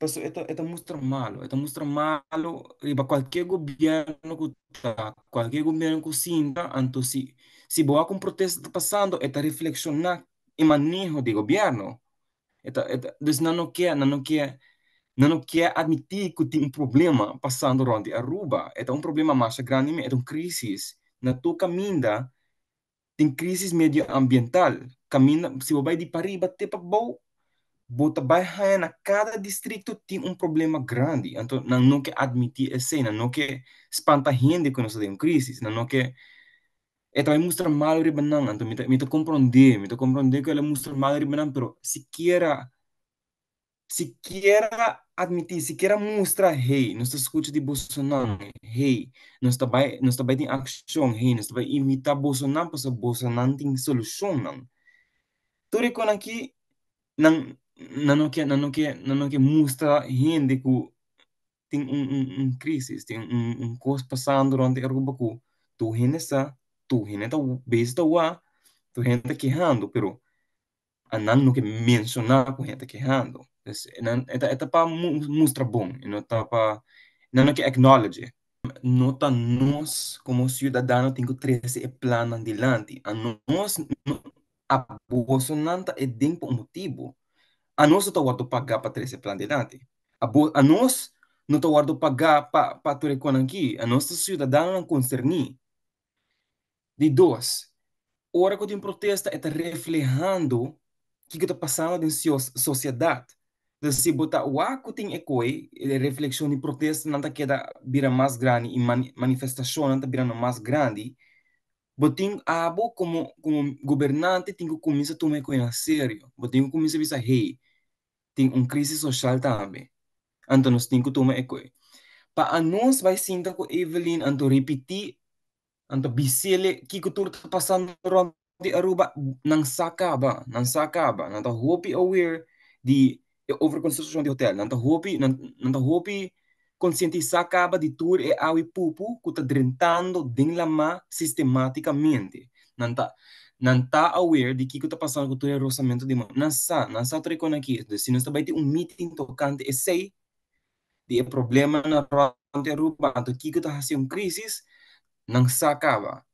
Pero esto muestra malo, y para cualquier gobierno que sinta, entonces, si vos con protesta está pasando, esta reflexiona el manejo de gobierno. Entonces, não quer admitir que tem problema passando onde Aruba. É problema mais grande, é uma crise. Na tua caminha, tem crise medioambiental. Caminha, se você vai de Pariba, até para bota vai na cada distrito tem problema grande. Então, não quer admitir essa cena, não quer espantar gente quando você tem uma crise, não quer. Também mostra mal o ribanan, então me compreender que ela mostra mal o ribanan, pero se quer admitir, se quer mostrar, hey, nós estamos escutando de Bolsonaro, hey, nós está bem em ação, hey, nós está bem imitar Bolsonaro, porque Bolsonaro tem solução, não. Tudo isso aqui, não quer mostrar gente que tem crise, tem coisa passando durante a rua que tu gente está, tu gente está, besta, tu gente está quejando, pero anan no que mencionar com gente quejando. Eta para mostrar bom, não está para não que acknowledge. Nota nós como cidadão tem que trazer o plano adiante. A nós a Bolsonaro é bem por um motivo. A nós está guardo pagar para trazer o plano adiante. A nós não está guardo pagar para ter aqui. A nossa cidadão não concerne. De dois. Ora que tem protesta está reflejando o que está passando na sociedade. Então, se botar o que tem ecoe, reflexão de protesta não está queda vira mais grande e manifestação não está virando mais grande, botin abo como governante tem que começar a tomar coisa a sério. Botin que começar a pensar, hey, tem crise social também. Então nós temos que tomar ecoe. Para nós vai sentar com Evelyn, então repetir anto bisele kikutur pasando ron di Aruba nang saka ba nang hopi aware di overconstruction di hotel nang hopi conscienti saka ba di tour e awi pupu kuta drentando din lama sistematicamente nanta aware di kiko ta pasando com o rosamento de mão nasa trecon aqui se nós vai ter meeting tocante e sei de problema na ron di Aruba anto kiko ta hasi crise não se acaba.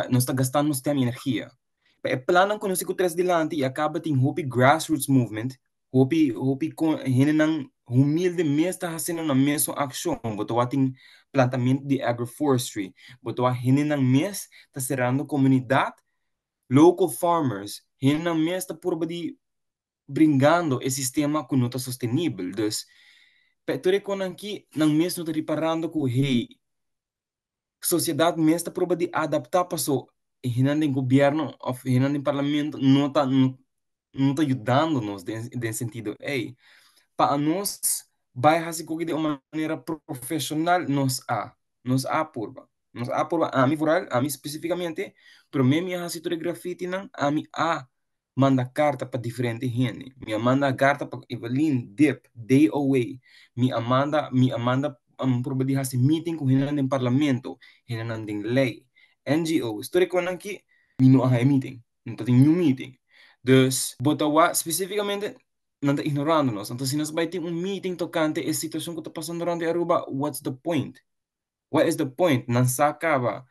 Nós está gastando nosso tempo e energia. É plano que nós encontramos delante e acaba tem hopi grassroots movement, hopi com gente não humilde mesmo está fazendo na mesma ação, botou a tem plantamento de agroforestry, botou a gente não mesmo está serando comunidade, local farmers, gente não mesmo está por de brigando esse sistema que não está sustentável. Então, Petore com aqui não mesmo está reparando que hey, sociedade mesmo está prova de adaptar para so hinan ng gobyerno of hinan ng parlamento não tá ajudando nos de sentido para nós vai fazer com que de uma maneira profissional nos a a mim rural a mim especificamente pero mesmo a fazer grafite não a mim a manda carta para diferente gente me manda carta para Evelyn Dip Day Away me manda prova de fazer meeting com hinan ng parlamento hinan ng lei NGO história ko nang ki mino a meeting não tem new meeting dus botawa specificamente não está ignorando-nos. Então, se nós vai ter meeting tocante a situação que está passando durante Aruba, what's the point? What is the point? Não se acaba.